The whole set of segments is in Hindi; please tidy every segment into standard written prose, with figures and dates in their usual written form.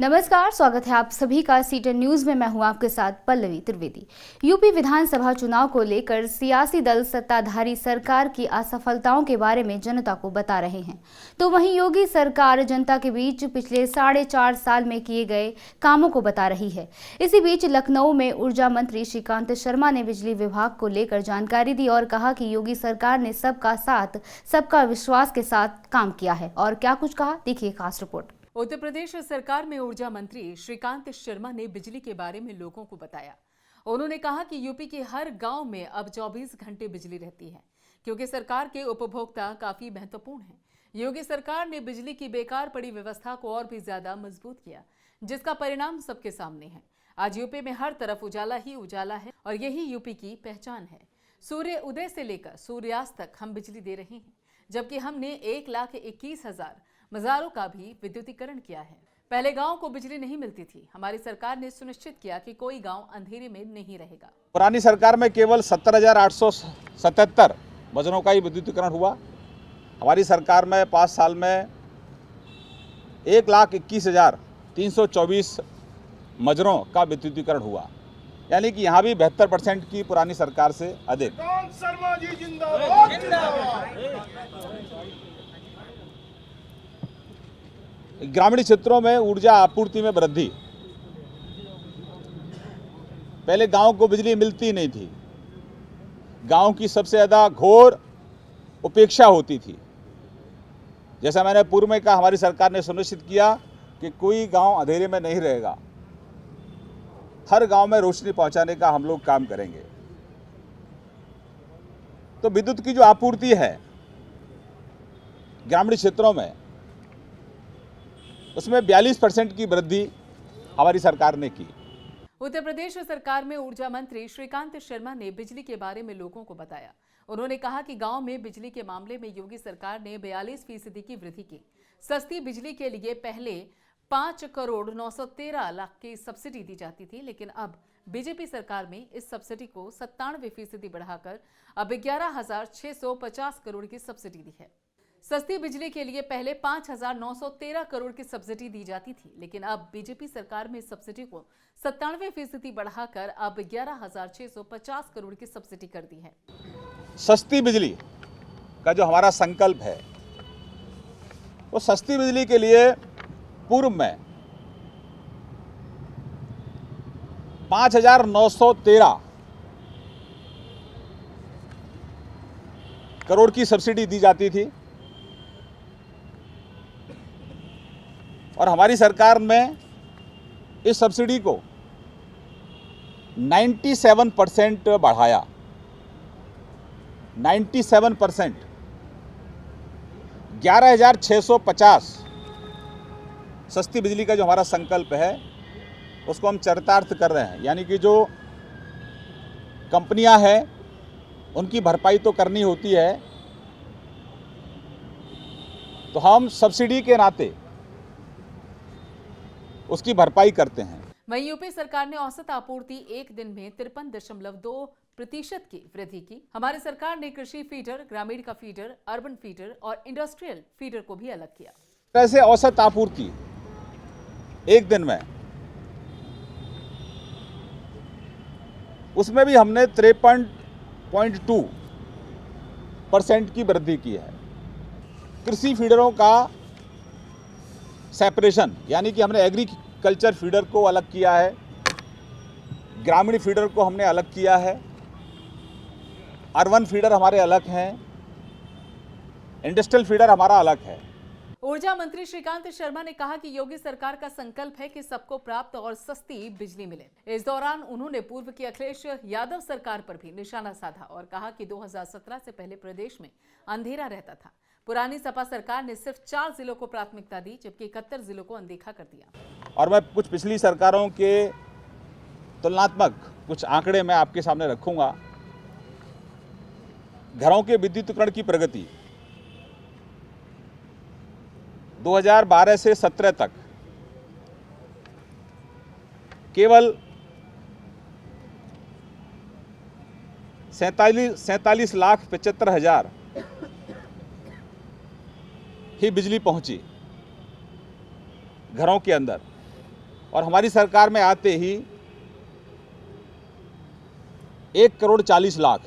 नमस्कार, स्वागत है आप सभी का सीटन न्यूज में। मैं हूं आपके साथ पल्लवी त्रिवेदी। यूपी विधानसभा चुनाव को लेकर सियासी दल सत्ताधारी सरकार की असफलताओं के बारे में जनता को बता रहे हैं, तो वहीं योगी सरकार जनता के बीच पिछले 4.5 साल में किए गए कामों को बता रही है। इसी बीच लखनऊ में ऊर्जा मंत्री श्रीकांत शर्मा ने बिजली विभाग को लेकर जानकारी दी और कहा कि योगी सरकार ने सबका साथ सबका विश्वास के साथ काम किया है। और क्या कुछ कहा, देखिए खास रिपोर्ट। उत्तर प्रदेश सरकार में ऊर्जा मंत्री श्रीकांत शर्मा ने बिजली के बारे में लोगों को बताया। उन्होंने कहा कि यूपी के हर गांव में अब 24 घंटे बिजली रहती है, क्योंकि सरकार के उपभोक्ता काफी महत्वपूर्ण हैं। योगी सरकार ने बिजली की बेकार पड़ी व्यवस्था को और भी ज्यादा मजबूत किया, जिसका परिणाम सबके सामने है। आज यूपी में हर तरफ उजाला ही उजाला है और यही यूपी की पहचान है। सूर्य उदय से लेकर सूर्यास्त तक हम बिजली दे रहे हैं, जबकि हमने 1,21,000 मज़ारों का भी विद्युतीकरण किया है। पहले गांव को बिजली नहीं मिलती थी, हमारी सरकार ने सुनिश्चित किया कि कोई गांव अंधेरे में नहीं रहेगा। पुरानी सरकार में केवल 70,877 मजरों का ही विद्युतीकरण हुआ। हमारी सरकार में 5 साल में 1,21,324 मजरों का विद्युतीकरण हुआ, यानी कि यहाँ भी 72% की पुरानी सरकार से अधिक। ग्रामीण क्षेत्रों में ऊर्जा आपूर्ति में वृद्धि। पहले गांव को बिजली मिलती नहीं थी, गांव की सबसे ज़्यादा घोर उपेक्षा होती थी। जैसा मैंने पूर्व में कहा, हमारी सरकार ने सुनिश्चित किया कि कोई गांव अंधेरे में नहीं रहेगा। हर गांव में रोशनी पहुंचाने का हम लोग काम करेंगे। तो विद्युत की जो आपूर्ति है ग्रामीण क्षेत्रों में, उसमें 42% की वृद्धि हमारी सरकार ने की। उत्तर प्रदेश सरकार में ऊर्जा मंत्री श्रीकांत शर्मा ने बिजली के बारे में लोगों को बताया। उन्होंने कहा कि गांव में बिजली के मामले में योगी सरकार ने 42% की वृद्धि की। सस्ती बिजली के लिए पहले 5,913,00,000 की सब्सिडी दी जाती थी, लेकिन अब बीजेपी सरकार में इस सब्सिडी को 97% बढ़ाकर अब 11,650 करोड़ की सब्सिडी दी है। सस्ती बिजली के लिए पहले 5,913 करोड़ की सब्सिडी दी जाती थी, लेकिन अब बीजेपी सरकार में सब्सिडी को 97% बढ़ाकर अब 11,650 करोड़ की सब्सिडी कर दी है। सस्ती बिजली का जो हमारा संकल्प है, वो सस्ती बिजली के लिए पूर्व में 5,913 करोड़ की सब्सिडी दी जाती थी और हमारी सरकार में इस सब्सिडी को 97% बढ़ाया। 97%, 11,650 सस्ती बिजली का जो हमारा संकल्प है, उसको हम चरितार्थ कर रहे हैं। यानी कि जो कंपनियां हैं उनकी भरपाई तो करनी होती है, तो हम सब्सिडी के नाते उसकी भरपाई करते हैं। वहीं यूपी सरकार ने औसत आपूर्ति एक दिन में 53.2% की वृद्धि की। हमारी सरकार ने कृषि फीडर, ग्रामीण का फीडर, अर्बन फीडर और इंडस्ट्रियल फीडर को भी अलग किया। ऐसे औसत आपूर्ति एक दिन में, उसमें भी हमने 53.2% की वृद्धि की है। कृषि फीडरों का सेपरेशन, यानी कि हमने एग्रीकल्चर फीडर को अलग किया है, ग्रामीण फीडर को हमने अलग किया है, अर्बन फीडर हमारे अलग हैं, इंडस्ट्रियल फीडर हमारा अलग है। ऊर्जा मंत्री श्रीकांत शर्मा ने कहा कि योगी सरकार का संकल्प है कि सबको प्राप्त और सस्ती बिजली मिले। इस दौरान उन्होंने पूर्व की अखिलेश यादव सरकार पर भी निशाना साधा और कहा कि 2017 से पहले प्रदेश में अंधेरा रहता था। पुरानी सपा सरकार ने सिर्फ 4 जिलों को प्राथमिकता दी, जबकि 71 जिलों को अनदेखा कर दिया। और मैं कुछ पिछली सरकारों के तुलनात्मक कुछ आंकड़े मैं आपके सामने रखूंगा। घरों के विद्युतीकरण की प्रगति 2012 से 17 तक केवल 47,75,000 ही बिजली पहुंची घरों के अंदर। और हमारी सरकार में आते ही 1,40,00,000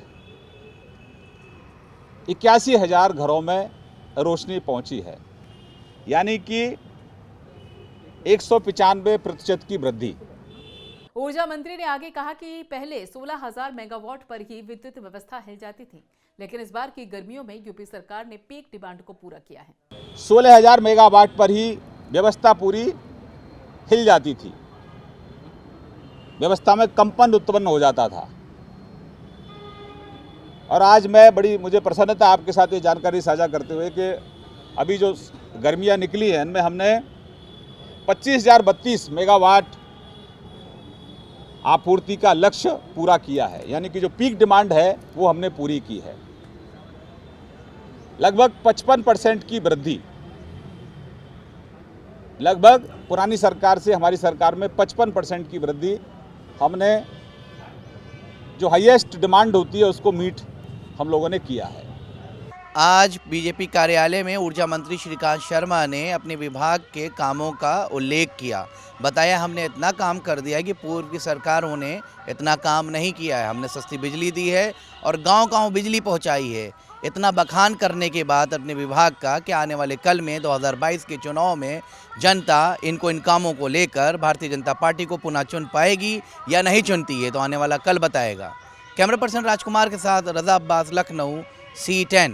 81,000 घरों में रोशनी पहुंची है, यानी कि 195% की वृद्धि। ऊर्जा मंत्री ने आगे कहा कि पहले 16,000 मेगावाट पर ही विद्युत व्यवस्था हिल जाती थी, लेकिन इस बार की गर्मियों में यूपी सरकार ने पीक डिमांड को पूरा किया है। 16,000 मेगावाट पर ही व्यवस्था पूरी हिल जाती थी, व्यवस्था में कंपन उत्पन्न हो जाता था। और आज मुझे प्रसन्नता आपके साथ ये जानकारी साझा करते हुए कि अभी जो गर्मियां निकली हैं इनमें हमने 25,032 मेगावाट आपूर्ति का लक्ष्य पूरा किया है, यानी कि जो पीक डिमांड है वो हमने पूरी की है। लगभग 55% की वृद्धि, लगभग पुरानी सरकार से हमारी सरकार में 55% की वृद्धि हमने, जो हाईएस्ट डिमांड होती है उसको मीट हम लोगों ने किया है। आज बीजेपी कार्यालय में ऊर्जा मंत्री श्रीकांत शर्मा ने अपने विभाग के कामों का उल्लेख किया। बताया हमने इतना काम कर दिया है कि पूर्व की सरकारों ने इतना काम नहीं किया है। हमने सस्ती बिजली दी है और गांव-गांव बिजली पहुंचाई है। इतना बखान करने के बाद अपने विभाग का कि आने वाले कल में 2022 के चुनाव में जनता इन कामों को लेकर भारतीय जनता पार्टी को पुनः चुन पाएगी या नहीं चुनती है, तो आने वाला कल बताएगा। कैमरा पर्सन राजकुमार के साथ रजा अब्बास, लखनऊ, C10।